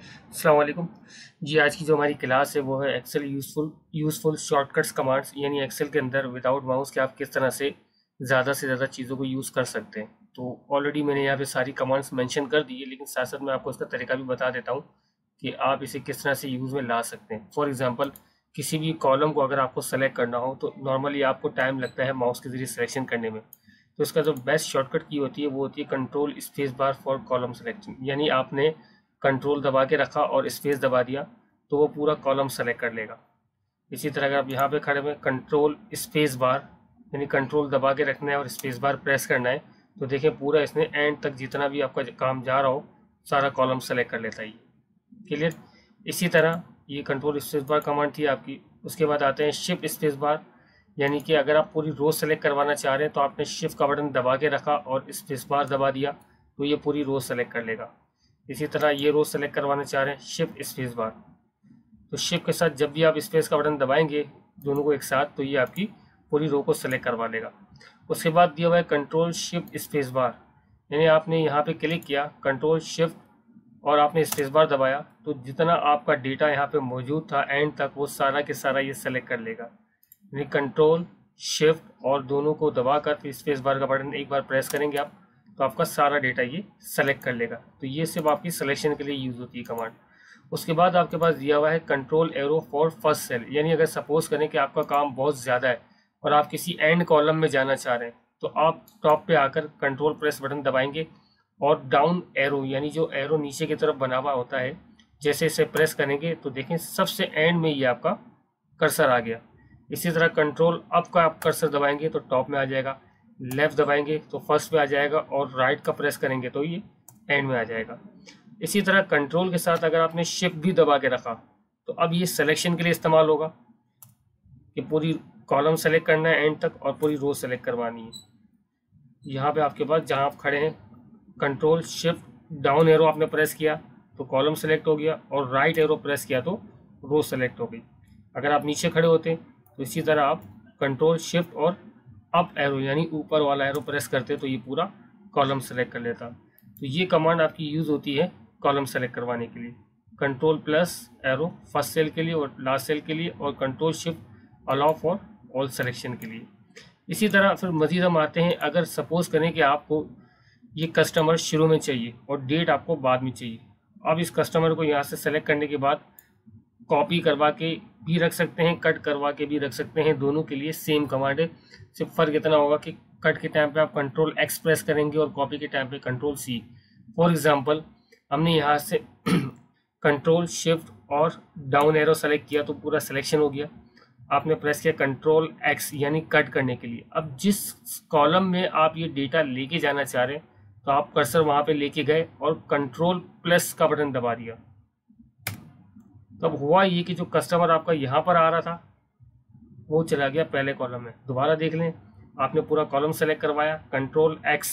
अस्सलाम वालेकुम जी। आज की जो हमारी क्लास है वो है एक्सेल यूज़फुल शॉर्टकट्स कमांड्स, यानी एक्सेल के अंदर विदाउट माउस के आप किस तरह से ज़्यादा चीज़ों को यूज़ कर सकते हैं। तो ऑलरेडी मैंने यहाँ पे सारी कमांड्स मेंशन कर दी है, लेकिन साथ साथ मैं आपको इसका तरीका भी बता देता हूँ कि आप इसे किस तरह से यूज़ में ला सकते हैं। फॉर एग्जांपल, किसी भी कॉलम को अगर आपको सेलेक्ट करना हो तो नॉर्मली आपको टाइम लगता है माउस के ज़रिए सिलेक्शन करने में। तो इसका जो बेस्ट शॉर्टकट की होती है वो होती है control space bar for column selection, यानी आपने कंट्रोल दबा के रखा और स्पेस दबा दिया तो वो पूरा कॉलम सेलेक्ट कर लेगा। इसी तरह अगर आप यहाँ पे खड़े हुए कंट्रोल स्पेस बार, यानी कंट्रोल दबा के रखना है और स्पेस बार प्रेस करना है, तो देखिए पूरा इसने एंड तक जितना भी आपका काम जा रहा हो सारा कॉलम सेलेक्ट कर लेता है। क्लियर। इसी तरह ये कंट्रोल स्पेस बार कमांड थी आपकी। उसके बाद आते हैं शिफ्ट स्पेस बार, यानी कि अगर आप पूरी रो सेलेक्ट करवाना चाह रहे हैं तो आपने शिफ्ट का बटन दबा के रखा और स्पेस बार दबा दिया तो ये पूरी रो सेलेक्ट कर लेगा। इसी तरह ये रो सेलेक्ट करवाना चाह रहे हैं शिफ्ट स्पेस बार, तो शिफ्ट के साथ जब भी आप स्पेस का बटन दबाएंगे दोनों को एक साथ, तो ये आपकी पूरी रो को सेलेक्ट करवा लेगा। उसके बाद दिया हुआ है कंट्रोल शिफ्ट स्पेस बार, यानी आपने यहाँ पे क्लिक किया कंट्रोल शिफ्ट और आपने स्पेस बार दबाया तो जितना आपका डेटा यहाँ पे मौजूद था एंड तक वो सारा के सारा ये सेलेक्ट कर लेगा। यानी कंट्रोल शिफ्ट और दोनों को दबाकर फिर स्पेस बार का बटन एक बार प्रेस करेंगे आप तो आपका सारा डेटा ये सेलेक्ट कर लेगा। तो ये सिर्फ आपकी सिलेक्शन के लिए यूज़ होती है कमांड। उसके बाद आपके पास दिया हुआ है control arrow for first cell, यानी अगर सपोज करें कि आपका काम बहुत ज़्यादा है और आप किसी एंड कॉलम में जाना चाह रहे हैं तो आप टॉप पे आकर कंट्रोल प्रेस बटन दबाएंगे और डाउन एरो, यानी जो एरो नीचे की तरफ बना हुआ होता है, जैसे इसे प्रेस करेंगे तो देखें सबसे एंड में ये आपका कर्सर आ गया। इसी तरह कंट्रोल अप का आप कर्सर दबाएंगे तो टॉप में आ जाएगा, लेफ्ट दबाएंगे तो फर्स्ट पे आ जाएगा और राइट का प्रेस करेंगे तो ये एंड में आ जाएगा। इसी तरह कंट्रोल के साथ अगर आपने शिफ्ट भी दबा के रखा तो अब ये सिलेक्शन के लिए इस्तेमाल होगा कि पूरी कॉलम सेलेक्ट करना है एंड तक और पूरी रो सेलेक्ट करवानी है। यहाँ पे आपके पास जहाँ आप खड़े हैं कंट्रोल शिफ्ट डाउन एरो आपने प्रेस किया तो कॉलम सेलेक्ट हो गया और राइट एरो प्रेस किया तो रो सेलेक्ट हो गई। अगर आप नीचे खड़े होते तो इसी तरह आप कंट्रोल शिफ्ट और अप एरो यानी ऊपर वाला एरो प्रेस करते तो ये पूरा कॉलम सेलेक्ट कर लेता। तो ये कमांड आपकी यूज़ होती है कॉलम सेलेक्ट करवाने के लिए। Control plus arrow first cell के लिए और लास्ट सेल के लिए और control shift allow for all selection के लिए। इसी तरह फिर मज़ीद हम आते हैं, अगर सपोज करें कि आपको ये कस्टमर शुरू में चाहिए और डेट आपको बाद में चाहिए। अब इस कस्टमर को यहाँ से सेलेक्ट करने के बाद कॉपी करवा के भी रख सकते हैं, कट करवा के भी रख सकते हैं, दोनों के लिए सेम कमांड है। सिर्फ फ़र्क इतना होगा कि कट के टाइम पे आप कंट्रोल एक्स प्रेस करेंगे और कॉपी के टाइम पे कंट्रोल सी। फॉर एग्जांपल हमने यहाँ से कंट्रोल शिफ्ट और डाउन एरो सेलेक्ट किया तो पूरा सिलेक्शन हो गया। आपने प्रेस किया कंट्रोल एक्स यानी कट करने के लिए। अब जिस कॉलम में आप ये डेटा लेके जाना चाह रहे हैं तो आप कर्सर वहाँ पे लेके गए और कंट्रोल प्लस का बटन दबा दिया। तब हुआ ये कि जो कस्टमर आपका यहाँ पर आ रहा था वो चला गया पहले कॉलम में। दोबारा देख लें, आपने पूरा कॉलम सेलेक्ट करवाया कंट्रोल एक्स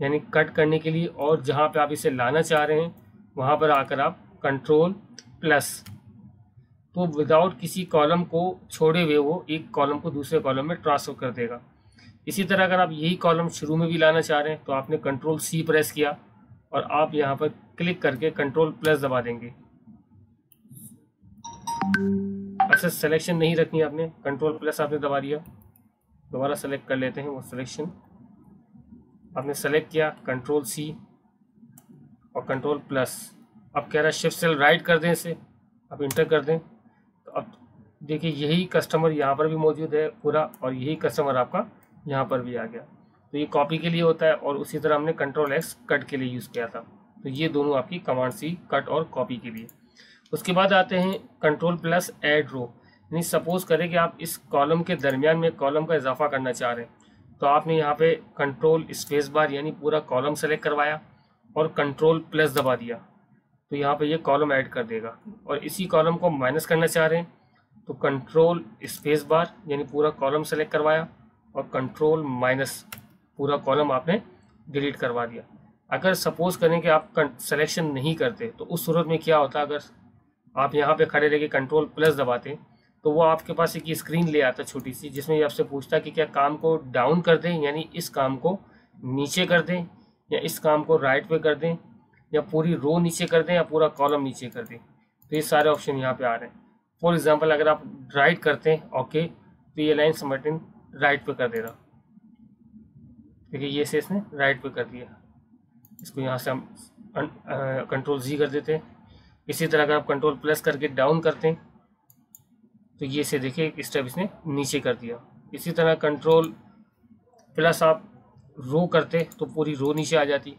यानी कट करने के लिए और जहाँ पे आप इसे लाना चाह रहे हैं वहाँ पर आकर आप कंट्रोल प्लस, तो विदाउट किसी कॉलम को छोड़े हुए वो एक कॉलम को दूसरे कॉलम में ट्रांसफर कर देगा। इसी तरह अगर आप यही कॉलम शुरू में भी लाना चाह रहे हैं तो आपने कंट्रोल सी प्रेस किया और आप यहाँ पर क्लिक करके कंट्रोल प्लस दबा देंगे। अच्छा, सिलेक्शन नहीं रखनी आपने, कंट्रोल प्लस आपने दबा दिया, दोबारा सेलेक्ट कर लेते हैं वो सिलेक्शन। आपने सेलेक्ट किया कंट्रोल सी और कंट्रोल प्लस। अब कह रहा है शिफ्ट सेल राइट कर दें, इसे आप इंटर कर दें तो अब देखिए यही कस्टमर यहाँ पर भी मौजूद है पूरा और यही कस्टमर आपका यहाँ पर भी आ गया। तो ये कॉपी के लिए होता है और उसी तरह हमने कंट्रोल एक्स कट के लिए यूज़ किया था। तो ये दोनों आपकी कमांड सी कट और कॉपी के लिए। उसके बाद आते हैं कंट्रोल प्लस ऐड रो, यानी सपोज करें कि आप इस कॉलम के दरमियान में कॉलम का इजाफा करना चाह रहे हैं तो आपने यहाँ पे कंट्रोल स्पेस बार यानी पूरा कॉलम सेलेक्ट करवाया और कंट्रोल प्लस दबा दिया तो यहाँ पे ये कॉलम ऐड कर देगा। और इसी कॉलम को माइनस करना चाह रहे हैं तो कंट्रोल स्पेस बार यानी पूरा कॉलम सेलेक्ट करवाया और कंट्रोल माइनस पूरा कॉलम आपने डिलीट करवा दिया। अगर सपोज करें कि आप सिलेक्शन नहीं करते तो उस सूरत में क्या होता, अगर आप यहाँ पे खड़े रह के कंट्रोल प्लस दबाते तो वो आपके पास एक स्क्रीन ले आता छोटी सी, जिसमें ये आपसे पूछता कि क्या काम को डाउन कर दें यानी इस काम को नीचे कर दें या इस काम को राइट पे कर दें या पूरी रो नीचे कर दें या पूरा कॉलम नीचे कर दें, तो ये सारे ऑप्शन यहाँ पे आ रहे हैं। फॉर एग्जांपल अगर आप राइट करते हैं ओके, तो ये लाइन सबमिटिंग राइट पे कर देगा। देखिए ये से इसने राइट पे कर दिया। इसको यहाँ से हम कंट्रोल जी कर देते हैं। इसी तरह अगर आप कंट्रोल प्लस करके डाउन करते हैं तो ये से देखिए एक स्टेप इसने नीचे कर दिया। इसी तरह कंट्रोल प्लस आप रो करते तो पूरी रो नीचे आ जाती,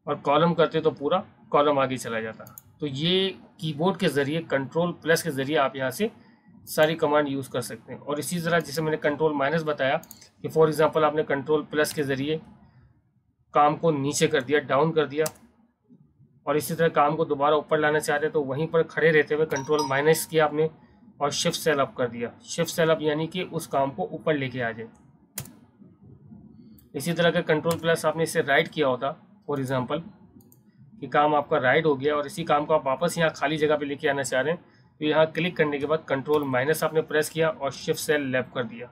और कॉलम करते तो पूरा कॉलम आगे चला जाता। तो ये कीबोर्ड के ज़रिए कंट्रोल प्लस के ज़रिए आप यहाँ से सारी कमांड यूज़ कर सकते हैं। और इसी तरह जैसे मैंने कंट्रोल माइनस बताया कि फॉर एग्जांपल आपने कंट्रोल प्लस के ज़रिए काम को नीचे कर दिया, डाउन कर दिया, और इसी तरह काम को दोबारा ऊपर लाना चाहते तो वहीं पर खड़े रहते हुए कंट्रोल माइनस किया आपने और शिफ्ट सेल अप कर दिया। शिफ्ट सेल अप यानी कि उस काम को ऊपर लेके आ जाए। इसी तरह का कंट्रोल प्लस आपने इसे राइट किया होता, फॉर एग्जांपल कि काम आपका राइट हो गया और इसी काम को आप वापस यहाँ खाली जगह पे लेके आना चाह रहे हैं, तो यहाँ क्लिक करने के बाद कंट्रोल माइनस आपने प्रेस किया और शिफ्ट सेल लेफ्ट कर दिया,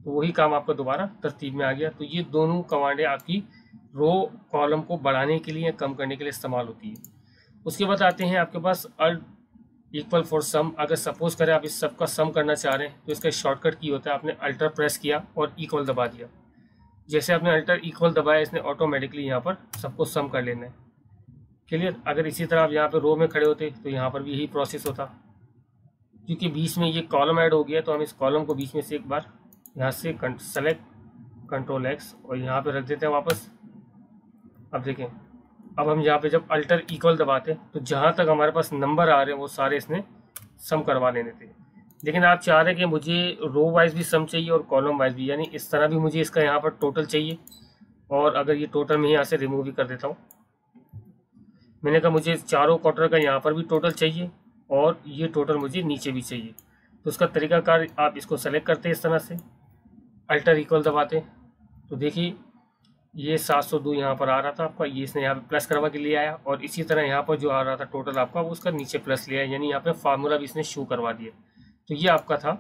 तो वही काम आपका दोबारा तरतीब में आ गया। तो ये दोनों कमांडें आपकी रो कॉलम को बढ़ाने के लिए या कम करने के लिए इस्तेमाल होती है। उसके बाद आते हैं आपके पास अल्ट इक्वल फॉर सम। अगर सपोज करें आप इस सब का सम करना चाह रहे हैं तो इसका शॉर्टकट की होता है, आपने अल्टर प्रेस किया और इक्वल दबा दिया। जैसे आपने अल्टर इक्वल दबाया इसने ऑटोमेटिकली यहाँ पर सबको सम कर लेना है। क्लियर। अगर इसी तरह आप यहाँ पे रो में खड़े होते तो यहाँ पर भी यही प्रोसेस होता। क्योंकि बीच में ये कॉलम ऐड हो गया तो हम इस कॉलम को बीच में से एक बार यहाँ से सेलेक्ट कंट्रोल एक्स और यहाँ पे रख देते हैं वापस। अब देखें, अब हम यहाँ पे जब अल्टर इक्वल दबाते हैं तो जहाँ तक हमारे पास नंबर आ रहे हैं वो सारे इसने सम करवा लेने थे। लेकिन आप चाह रहे हैं कि मुझे रो वाइज भी सम चाहिए और कॉलम वाइज भी, यानी इस तरह भी मुझे इसका यहाँ पर टोटल चाहिए। और अगर ये टोटल मैं यहाँ से रिमूव भी कर देता हूँ, मैंने कहा मुझे चारों क्वार्टर का यहाँ पर भी टोटल चाहिए और ये टोटल मुझे नीचे भी चाहिए। तो उसका तरीकाकार आप इसको सेलेक्ट करते हैं इस तरह से, अल्टर इक्वल दबाते, तो देखिए ये 702 यहाँ पर आ रहा था आपका, ये इसने यहाँ पे प्लस करवा के लिए आया, और इसी तरह यहाँ पर जो आ रहा था टोटल आपका वो उसका नीचे प्लस लिया, यानी यहाँ पे फार्मूला भी इसने शो करवा दिया। तो ये आपका था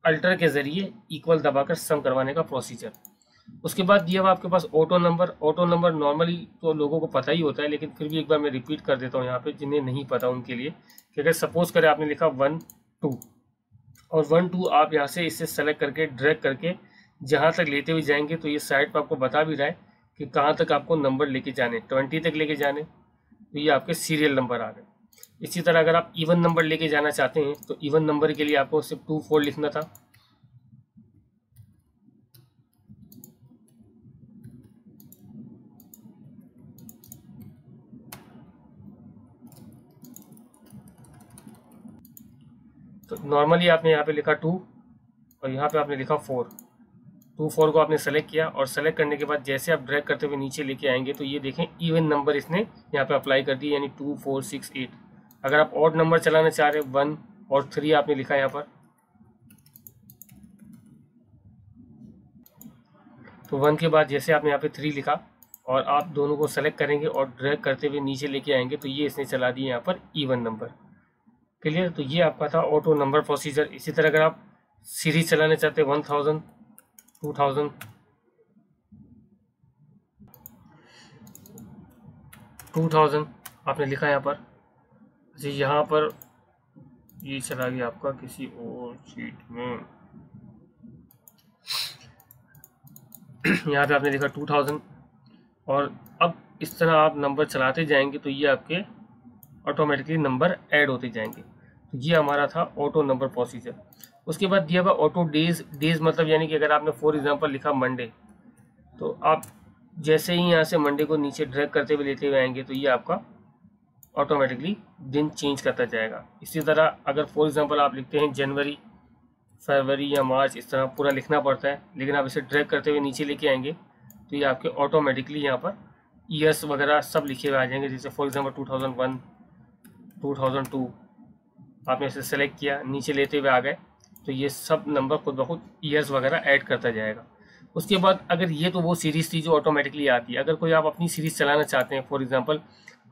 अल्टर के ज़रिए इक्वल दबाकर सम करवाने का प्रोसीजर। उसके बाद दिया हुआ आपके पास auto number. Auto number normally तो लोगों को पता ही होता है, लेकिन फिर भी एक बार मैं रिपीट कर देता हूँ यहाँ पे जिन्हें नहीं पता उनके लिए, कि अगर सपोज करें आपने लिखा 1 2 और 1 2 आप यहाँ से इसे सेलेक्ट करके ड्रैग करके जहाँ तक लेते हुए जाएंगे तो ये साइड पर आपको बता भी रहा है कि कहाँ तक आपको नंबर लेके जाने, 20 तक लेके जाने, तो ये आपके सीरियल नंबर आ गए। इसी तरह अगर आप इवन नंबर लेके जाना चाहते हैं तो इवन नंबर के लिए आपको सिर्फ 2 4 लिखना था। तो नॉर्मली आपने यहाँ पे लिखा 2 और यहाँ पे आपने लिखा 4। 2 4 को आपने सेलेक्ट किया और सेलेक्ट करने के बाद जैसे आप ड्रैग करते हुए नीचे लेके आएंगे तो ये देखें इवन नंबर इसने यहाँ पे अप्लाई कर दी, यानी 2 4 6 8। अगर आप ऑड नंबर चलाना चाह रहे हैं 1 और 3 आपने लिखा यहाँ पर, तो 1 के बाद जैसे आपने यहाँ पे 3 लिखा और आप दोनों को सेलेक्ट करेंगे और ड्रैग करते हुए नीचे लेके आएंगे तो ये इसने चला दिए यहाँ पर इवन नंबर। क्लियर। तो ये आपका था ऑटो नंबर प्रोसीजर। इसी तरह अगर आप सीरीज चलाना चाहते हैं 1000 2000 2000 आपने लिखा यहाँ पर, जी यहाँ पर ये चला गया आपका किसी और शीट में, यहाँ पे आपने लिखा 2000 और अब इस तरह आप नंबर चलाते जाएंगे तो ये आपके ऑटोमेटिकली नंबर ऐड होते जाएंगे। तो ये हमारा था ऑटो नंबर प्रोसीजर। उसके बाद दिया हुआ ऑटो डेज। डेज मतलब यानी कि अगर आपने फॉर एग्जांपल लिखा मंडे, तो आप जैसे ही यहाँ से मंडे को नीचे ड्रैग करते हुए लेते हुए आएंगे तो ये आपका ऑटोमेटिकली दिन चेंज करता जाएगा। इसी तरह अगर फॉर एग्जांपल आप लिखते हैं जनवरी फरवरी या मार्च, इस तरह पूरा लिखना पड़ता है, लेकिन आप इसे ड्रैग करते हुए नीचे लेके आएंगे तो ये आपके ऑटोमेटिकली यहाँ पर ईयर्स वगैरह सब लिखे हुए आ जाएंगे। जैसे फॉर एग्जांपल 2001 2002 आपने इसे सेलेक्ट किया, नीचे लेते हुए आ गए तो ये सब नंबर खुद ब खुद ईयर्स वगैरह ऐड करता जाएगा। उसके बाद अगर ये तो वो सीरीज़ थी जो ऑटोमेटिकली आती है। अगर कोई आप अपनी सीरीज़ चलाना चाहते हैं, फॉर एग्जांपल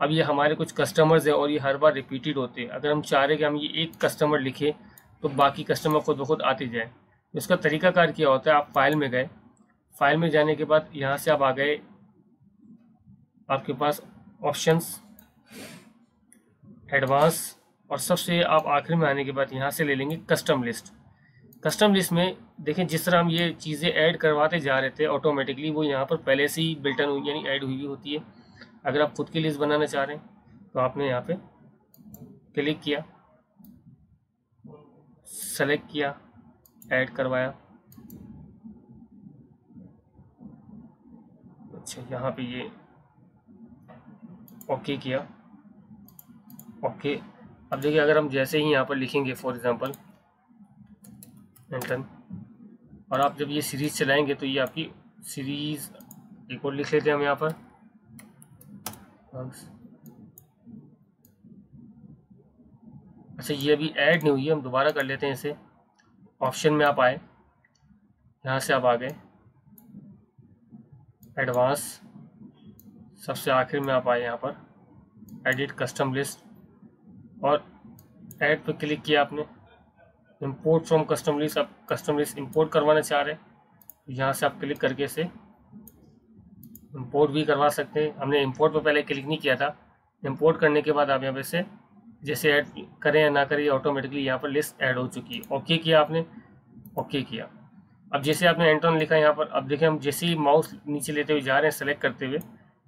अब ये हमारे कुछ कस्टमर्स हैं और ये हर बार रिपीटेड होते हैं, अगर हम चाह रहे हैं कि हम ये एक कस्टमर लिखें तो बाकी कस्टमर खुद ब खुद आते जाए, तो इसका तरीकाकार क्या होता है, आप फाइल में गए, फाइल में जाने के बाद यहाँ से आप आ गए, आपके पास ऑप्शंस, एडवांस, और सबसे आप आखिर में आने के बाद यहाँ से ले लेंगे कस्टम लिस्ट। कस्टम लिस्ट में देखें जिस तरह हम ये चीज़ें ऐड करवाते जा रहे थे ऑटोमेटिकली वो यहाँ पर पहले से ही बिल्टन हुई यानी ऐड हुई होती है। अगर आप खुद की लिस्ट बनाना चाह रहे हैं तो आपने यहाँ पे क्लिक किया, सेलेक्ट किया, ऐड करवाया। अच्छा, यहाँ पे ये ओके किया, ओके। अब देखिए अगर हम जैसे ही यहाँ पर लिखेंगे फॉर एग्जांपल एंटन, और आप जब ये सीरीज़ चलाएंगे तो ये आपकी सीरीज़, एक और लिख लेते हैं हम यहाँ पर। अच्छा, ये अभी ऐड नहीं हुई है, हम दोबारा कर लेते हैं इसे। ऑप्शन में आप आए, यहाँ से आप आ गए एडवांस, सबसे आखिर में आप आए यहाँ पर एडिट कस्टम लिस्ट, और ऐड पे क्लिक किया आपने। इंपोर्ट फ्रॉम कस्टम लिस्ट, आप कस्टम लिस्ट इंपोर्ट करवाना चाह रहे हैं तो यहाँ से आप क्लिक करके इसे इंपोर्ट भी करवा सकते हैं। हमने इंपोर्ट पे पहले क्लिक नहीं किया था। इंपोर्ट करने के बाद आप यहाँ पे से जैसे ऐड करें या ना करें ऑटोमेटिकली यहाँ पर लिस्ट ऐड हो चुकी है। ओके किया आपने, ओके किया। अब जैसे आपने एंटन लिखा यहाँ पर, अब देखें हम जैसे ही माउस नीचे लेते हुए जा रहे हैं सेलेक्ट करते हुए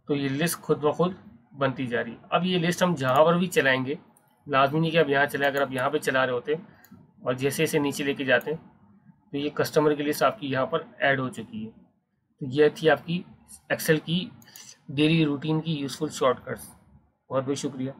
तो ये लिस्ट खुद ब खुद बनती जा रही है। अब ये लिस्ट हम जहाँ पर भी चलाएंगे, लाजमी नहीं कि आप यहाँ चलाएं, अगर आप यहाँ पे चला रहे होते और जैसे जैसे नीचे लेके जाते हैं तो ये कस्टमर की लिस्ट आपकी यहाँ पर ऐड हो चुकी है। तो यह थी आपकी एक्सेल की डेली रूटीन की यूज़फुल शॉर्टकट्स। बहुत बहुत शुक्रिया।